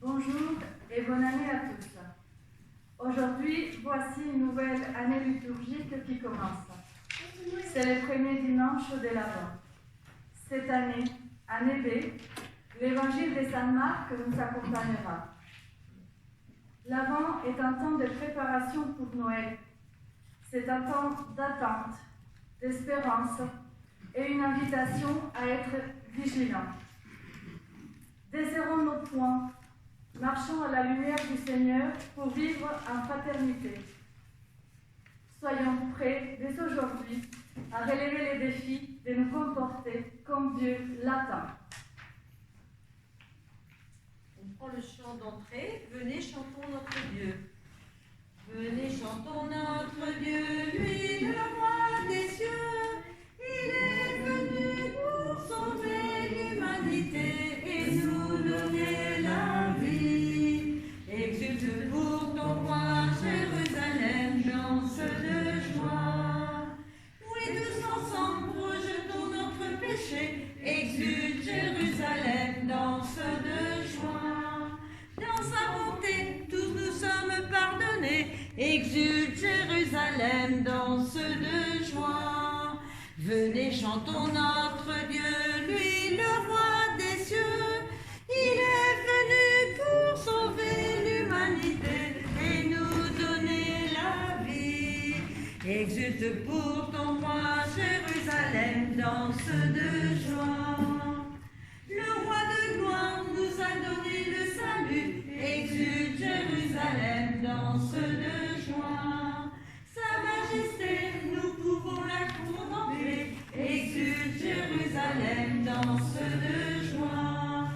Bonjour et bonne année à tous. Aujourd'hui, voici une nouvelle année liturgique qui commence. C'est le premier dimanche de l'Avent. Cette année, année B, l'évangile de Saint Marc nous accompagnera. L'Avent est un temps de préparation pour Noël. C'est un temps d'attente, d'espérance et une invitation à être vigilants. Desserrons nos poings, marchons à la lumière du Seigneur pour vivre en fraternité. Soyons prêts dès aujourd'hui à relever les défis de nous comporter comme Dieu l'attend. On prend le chant d'entrée. Venez, chantons notre Dieu. Venez, chantons notre Dieu, lui le roi des cieux. Il est venu pour sauver l'humanité et nous donner la vie. Exulte pour ton roi, Jérusalem, danse de joie. Oui, tous ensemble, rejetons notre péché. Exulte Jérusalem, danse de joie. Dans sa bonté, tous nous sommes pardonnés. Exulte Jérusalem, danse de joie. Venez, chantons notre Dieu, lui le roi des cieux. Il est venu pour sauver l'humanité et nous donner la vie. Exulte pour ton roi, Jérusalem, danse de joie. Le roi de gloire nous a donné le salut. Exulte Jérusalem, danse de joie. Sa majesté, nous pouvons la contempler. Exulte Jérusalem, danse de joie.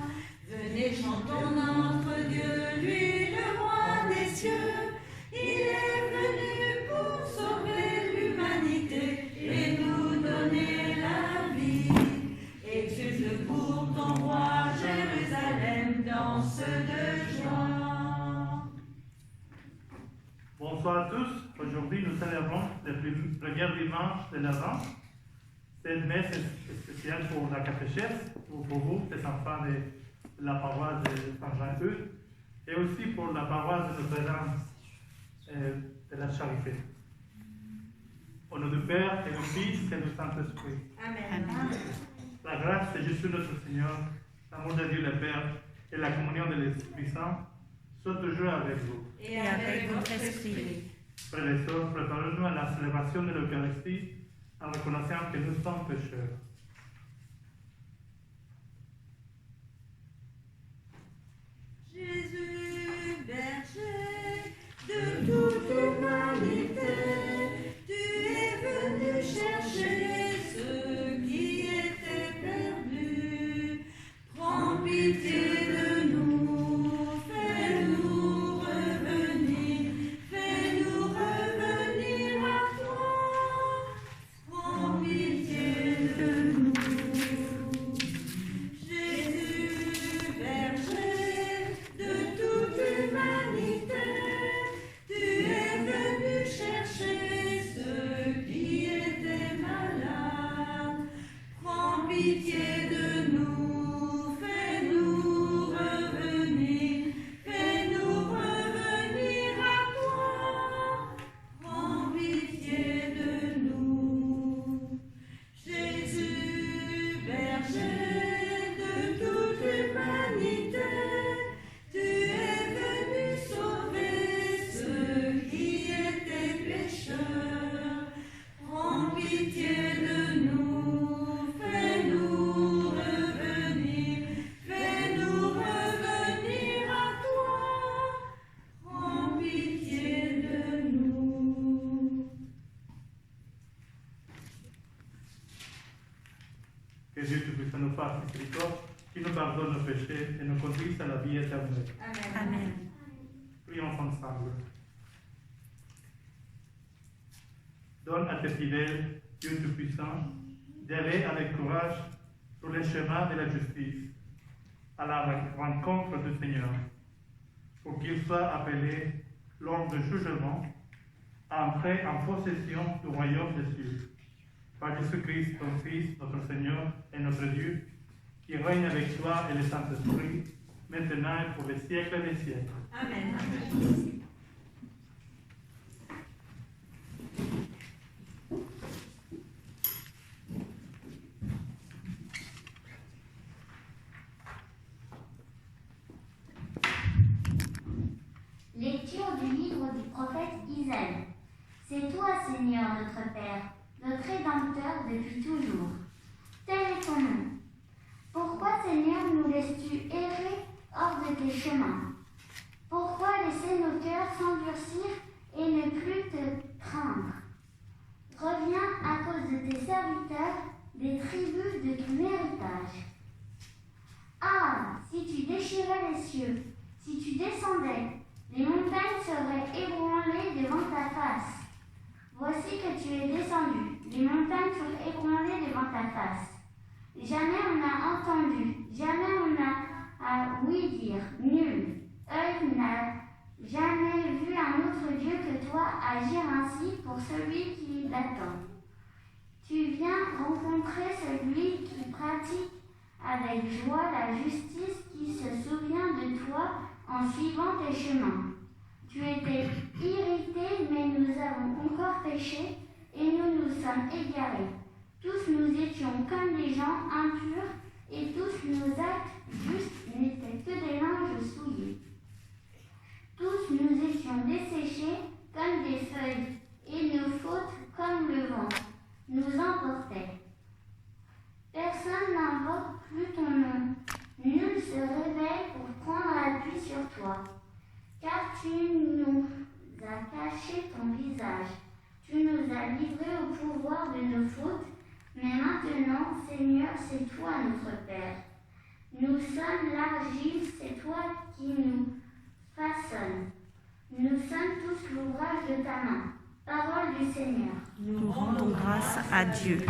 Venez, chantons notre Dieu, lui le roi des cieux. Il est venu pour sauver l'humanité et nous donner la vie. Exulte pour ton roi, Jérusalem, danse de joie. Bonsoir à tous. Aujourd'hui, nous célébrons le premier dimanche de l'Avent. Cette messe est spéciale pour la catéchèse, pour vous, les enfants de la paroisse de Saint-Jean-Eudes, et aussi pour la paroisse de Notre-Dame de la Charité. Au nom du Père et du Fils et du Saint-Esprit. Amen. La grâce de Jésus notre Seigneur, l'amour de Dieu le Père et la communion de l'Esprit Saint soient toujours avec vous. Et avec votre esprit. Frères et sœurs, préparons-nous à la célébration de l'Eucharistie en reconnaissant que nous sommes pécheurs. Jésus, berger de toute humanité, tu es venu chercher ceux qui étaient perdus. Prends pitié de nous, fais-nous revenir à toi. Prends pitié de nous. Jésus, berger de toute humanité, tu es venu chercher ceux qui étaient malades. Prends pitié de nous, fais-nous revenir à toi. Prends pitié de nous. Jésus, berger de toute humanité, tu es venu sauver ceux qui étaient pécheurs. Prends pitié de nous, fais-nous revenir à toi. Prends pitié de nous. Que Dieu puisse nous faire miséricorde, qui nous pardonne nos péchés et nous conduise à la vie éternelle. Amen. Prions ensemble. Donne à tes fidèles, Dieu Tout-Puissant, d'aller avec courage sur les chemins de la justice, à la rencontre du Seigneur, pour qu'ils soient appelés, lors du jugement, à entrer en possession du royaume des cieux. Par Jésus-Christ, ton Fils, notre Seigneur et notre Dieu, qui règne avec toi et le Saint-Esprit, maintenant et pour les siècles des siècles. Amen. Lecture du livre du prophète Isaïe. C'est toi, Seigneur, notre Père, notre Rédempteur depuis toujours. Tel est ton nom. Pourquoi, Seigneur, nous laisses-tu errer hors de tes chemins? Pourquoi laisser nos cœurs s'endurcir et ne plus te craindre? Reviens à cause de tes serviteurs, des tribus de ton héritage. Ah, si tu déchirais les cieux, si tu descendais, les montagnes seraient ébranlées devant ta face. Voici que tu es descendu, les montagnes sont ébranlées devant ta face. Jamais on n'a entendu, jamais on n'a ouï dire, nul œil n'a jamais vu un autre Dieu que toi agir ainsi pour celui qui l'attend. Tu viens rencontrer celui qui pratique avec joie la justice, qui se souvient de toi en suivant tes chemins. Tu étais irrité, mais nous avons encore péché et nous nous sommes égarés. Tous nous étions comme des gens impurs et tous nos actes justes n'étaient que des linges souillés. Tous nous étions desséchés comme des feuilles et nos fautes comme le vent nous emportaient. Personne n'invoque plus ton nom. Nul se réveille pour prendre appui sur toi. Car tu nous as caché ton visage. Tu nous as livrés au pouvoir de nos fautes. Mais maintenant, Seigneur, c'est toi notre Père. Nous sommes l'argile, c'est toi qui nous façonnes. Nous sommes tous l'ouvrage de ta main. Parole du Seigneur. Nous rendons grâce à Dieu.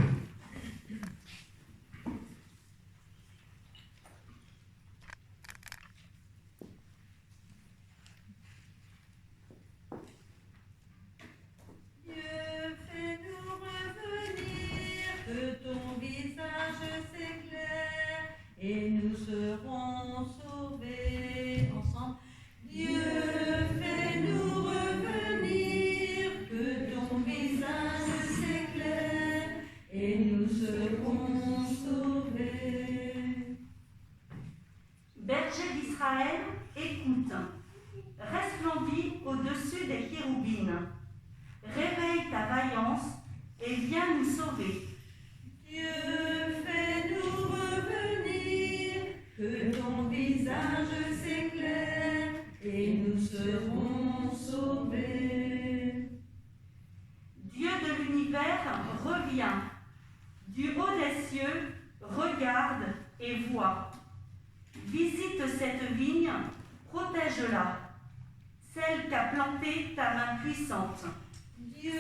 Et nous serons sauvés ensemble. Dieu, fais-nous revenir, que ton visage s'éclaire, et nous serons sauvés. Berger d'Israël, écoute, resplendis au-dessus des chérubines, réveille ta vaillance et viens nous sauver. Dieu, fais-nous revenir, que ton visage s'éclaire, et nous serons sauvés. Dieu de l'univers, reviens. Du haut des cieux, regarde et vois. Visite cette vigne, protège-la, celle qu'a plantée ta main puissante. Dieu,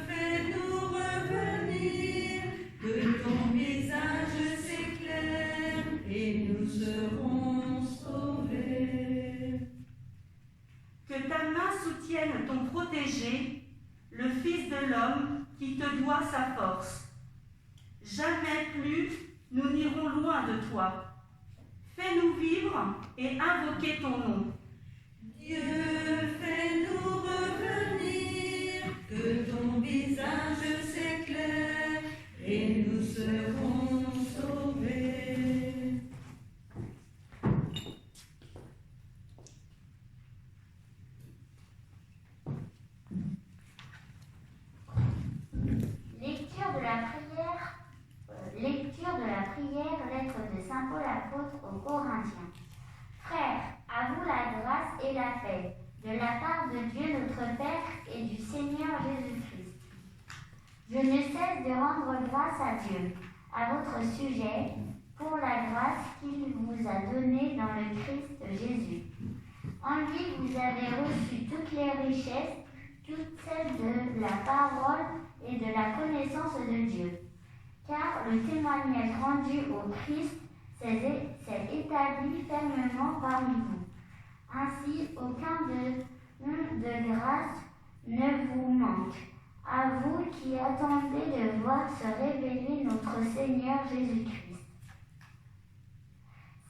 fais-nous revenir, que ton visage s'éclaire, et nous serons sauvés. Que ta main soutienne ton protégé, le Fils de l'homme qui te doit sa force. Jamais plus nous n'irons loin de toi. Fais-nous vivre et invoquer ton nom. Dieu, fais-nous revenir, que ton visage s'éclaire, et nous serons sauvés. Lecture de la prière, lettre de saint Paul apôtre aux Corinthiens. Frères, à vous la grâce et la paix, de la part de Dieu notre Père et du Seigneur Jésus-Christ. Je ne cesse de rendre grâce à Dieu, à votre sujet, pour la grâce qu'il vous a donnée dans le Christ Jésus. En lui, vous avez reçu toutes les richesses, toutes celles de la parole et de la connaissance de Dieu. Car le témoignage rendu au Christ s'est établi fermement parmi vous. Ainsi, aucun de grâce ne vous manque. À vous qui attendez de voir se révéler notre Seigneur Jésus-Christ.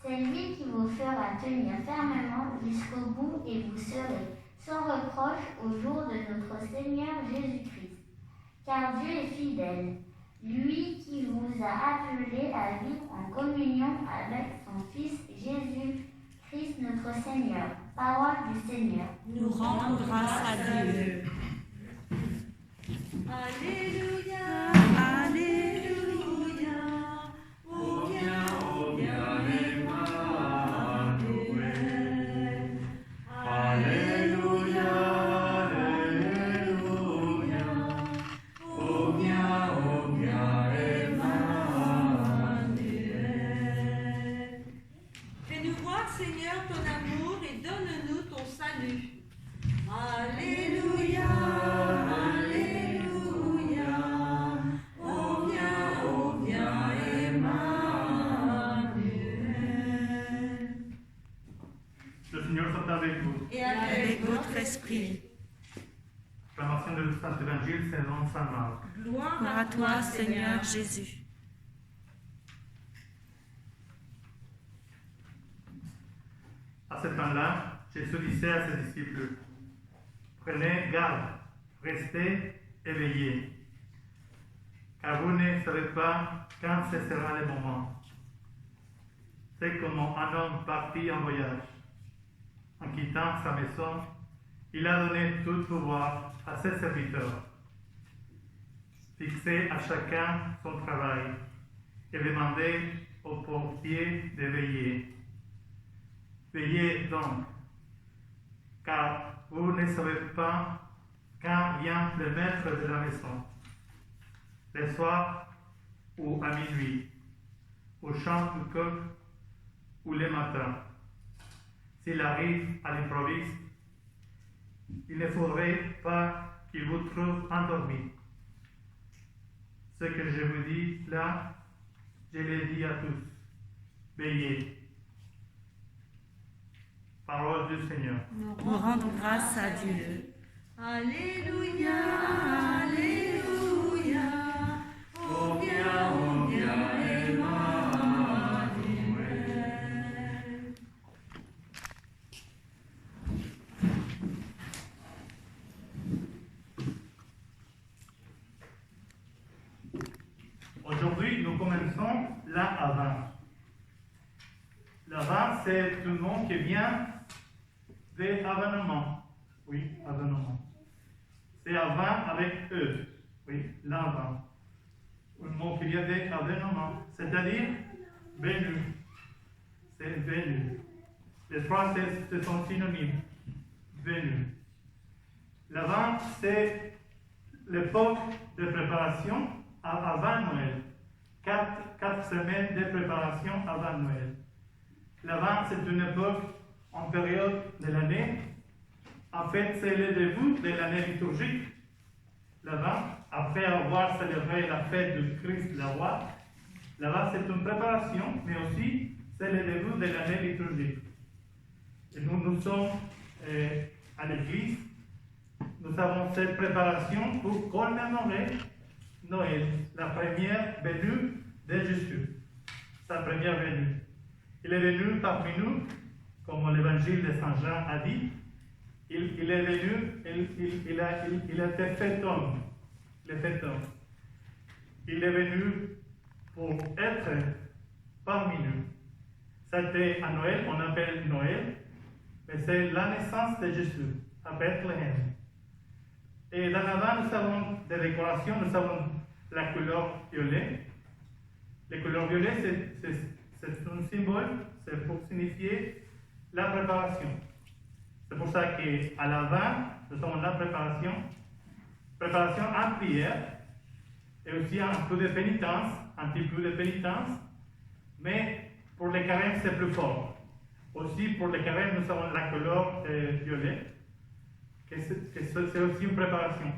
C'est lui qui vous fera à tenir fermement jusqu'au bout et vous serez sans reproche au jour de notre Seigneur Jésus-Christ. Car Dieu est fidèle, lui qui vous a appelé à vivre en communion avec son Fils Jésus-Christ notre Seigneur. Parole du Seigneur. Nous rendons grâce à Dieu. Alléluia, Alléluia. oh bien, Emmanuel. Alléluia, Alléluia. Oh bien, Emmanuel. Fais-nous voir, Seigneur, ton amour et donne-nous ton salut. Alléluia, Alléluia. Oh bien, Emmanuel. Le Seigneur soit avec vous. Et Avec votre esprit. Proclamation du Saint Évangile selon Saint Marc. gloire Gloire à toi, Seigneur Jésus. À ce temps-là, Jésus disait à ses disciples, prenez garde, restez éveillés, car vous ne savez pas quand ce sera le moment. C'est comme un homme parti en voyage. En quittant sa maison, il a donné tout pouvoir à ses serviteurs, fixé à chacun son travail et demandé aux portiers de veiller. Veillez donc, car vous ne savez pas quand vient le maître de la maison, le soir ou à minuit, au chant du coq ou le matin. S'il arrive à l'improviste, il ne faudrait pas qu'il vous trouve endormi. Ce que je vous dis là, je l'ai dit à tous. Veillez. Parole du Seigneur. Nous rendons grâce à Dieu. Alléluia, Alléluia. Oh bien, Emmanuel. Aujourd'hui, nous commençons la Havane. La Havane, c'est un nom qui vient de Avènement. Oui, Avènement. C'est Havane avec E. Oui, l'Havane. Un mot qui vient de Avènement, c'est-à-dire venu. C'est venu. Les trois, ce sont synonymes. Venu. L'Havane, c'est l'époque de préparation avant Noël. 4 semaines de préparation avant Noël. L'Avent, c'est une époque en période de l'année. En fait, c'est le début de l'année liturgique. L'Avent, après avoir célébré la fête du Christ le roi, l'Avent, c'est une préparation, mais aussi c'est le début de l'année liturgique. Et nous sommes à l'église. Nous avons cette préparation pour commémorer Noël, la première venue de Jésus, sa première venue. Il est venu parmi nous, comme l'évangile de Saint Jean a dit. Il est venu, il a été fait homme. Il est venu pour être parmi nous. C'était à Noël, on appelle Noël, mais c'est la naissance de Jésus à Bethléem. Et dans l'avant, nous avons des décorations, nous avons la couleur violet. La couleur violet, c'est un symbole, c'est pour signifier la préparation. C'est pour ça qu'à l'avant, nous avons la préparation en prière, et aussi un peu de pénitence, un petit peu de pénitence, mais pour les carêmes, c'est plus fort. Aussi, pour les carêmes, nous avons la couleur violet, c'est aussi une préparation.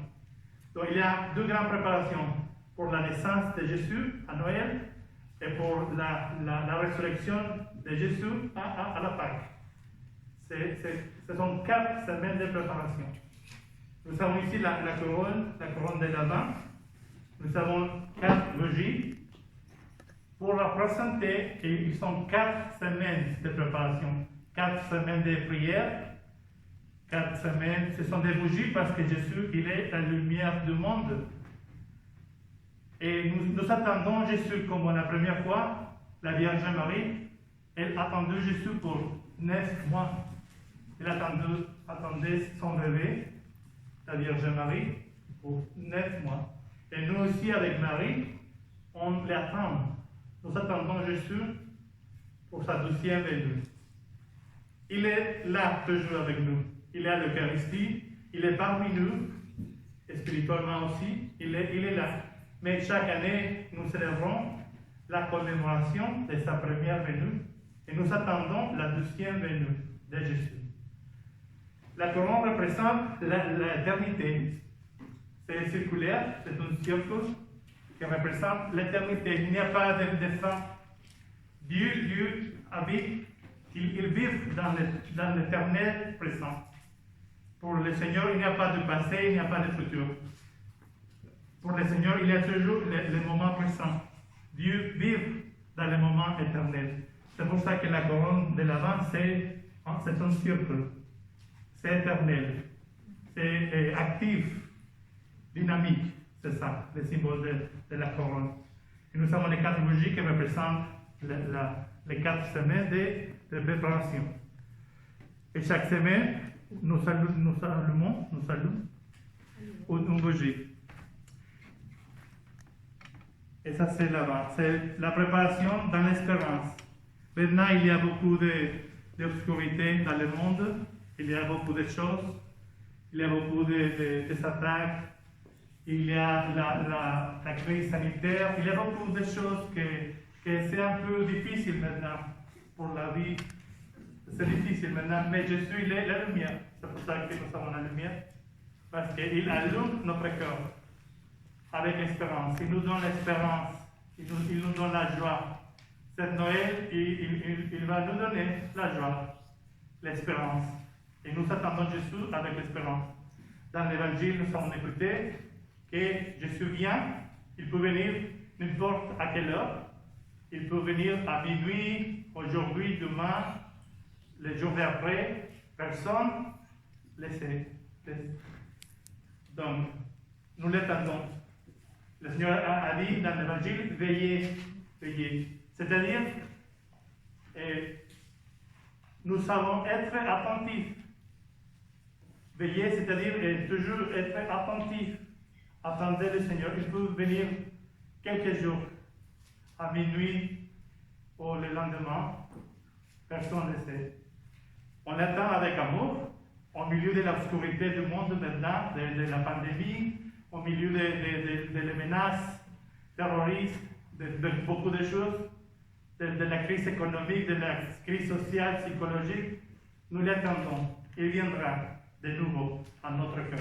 Donc, il y a deux grandes préparations pour la naissance de Jésus à Noël et pour la résurrection de Jésus à la Pâque. Ce sont 4 semaines de préparation. Nous avons ici la couronne de l'Avent. Nous avons 4 bougies pour représenter qu'ils sont 4 semaines de préparation. 4 semaines de prière. 4 semaines, ce sont des bougies parce que Jésus, il est la lumière du monde. Et nous attendons Jésus comme la première fois, la Vierge Marie, elle attendait Jésus pour 9 mois. Elle attendait son bébé, la Vierge Marie, pour 9 mois. Et nous aussi, avec Marie, on l'attend. Nous attendons Jésus pour sa 12e venue. Il est là toujours avec nous. Il est à l'Eucharistie, il est parmi nous, et spirituellement aussi, il est là. Mais chaque année, nous célébrons la commémoration de sa première venue et nous attendons la 12e venue de Jésus. La couronne représente l'éternité. C'est circulaire, c'est un cercle qui représente l'éternité. Il n'y a pas de fin. Dieu habite, il vit dans l'éternel présent. Pour le Seigneur, il n'y a pas de passé, il n'y a pas de futur. Pour le Seigneur, il y a toujours le moment présent. Dieu vit dans le moment éternel. C'est pour ça que la couronne de l'Avent, c'est un cercle. C'est éternel. C'est actif, dynamique. C'est ça, le symbole de la couronne. Et nous avons les 4 bougies qui représentent les 4 semaines de préparation. Et chaque semaine, nous allumons une bougie. Et ça, c'est l'avant. C'est la préparation dans l'espérance. Maintenant, il y a beaucoup d'obscurité dans le monde. Il y a beaucoup de choses. Il y a beaucoup d'attaques. Il y a la crise sanitaire. Il y a beaucoup de choses que c'est un peu difficile maintenant pour la vie. C'est difficile maintenant, mais Jésus, il est la lumière. C'est pour ça que nous avons la lumière. Parce qu'il allume notre cœur avec espérance. Il nous donne l'espérance. Il nous donne la joie. Cette Noël, il va nous donner la joie, l'espérance. Et nous attendons Jésus avec l'espérance. Dans l'Évangile, nous avons écouté que Jésus vient. Il peut venir n'importe à quelle heure. Il peut venir à minuit, aujourd'hui, demain, le jour d'après. Personne ne sait. Donc, nous l'attendons. Le Seigneur a dit dans l'Évangile, veillez, veillez. C'est-à-dire, nous savons être attentifs. Veiller, c'est-à-dire toujours être attentif. Attendez le Seigneur. Il peut venir quelques jours, à minuit ou le lendemain. Personne ne sait. On attend avec amour, au milieu de l'obscurité du monde maintenant, de la pandémie, au milieu des menaces terroristes, de beaucoup de choses, de la crise économique, de la crise sociale, psychologique. Nous l'attendons. Il viendra de nouveau à notre cœur.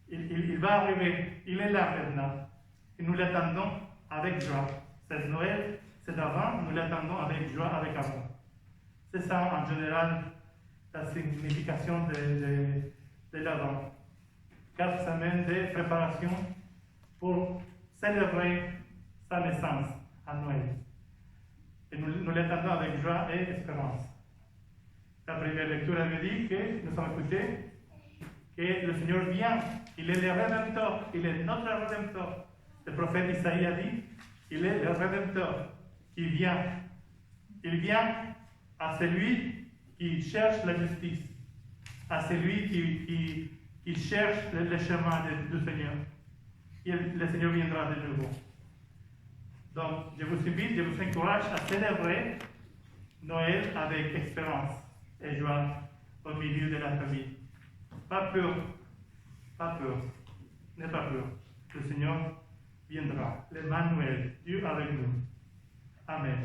Il va arriver. Il est là maintenant. Et nous l'attendons avec joie. C'est Noël, c'est avant, nous l'attendons avec joie, avec amour. C'est ça, en général, la signification de l'Avent. 4 semaines de préparation pour célébrer sa naissance à Noël. Et nous l'attendons avec joie et espérance. La première lecture avait dit que nous avons écouté que le Seigneur vient. Il est le Rédempteur. Il est notre Rédempteur. Le prophète Isaïe a dit, il est le Rédempteur qui vient. Il vient à celui qui cherche la justice, à celui qui cherche le chemin du Seigneur. Et le Seigneur viendra de nouveau. Donc, je vous invite, je vous encourage à célébrer Noël avec espérance et joie au milieu de la famille. Pas peur, pas peur, n'aie pas peur. Le Seigneur viendra, l'Emmanuel, Dieu avec nous. Amen.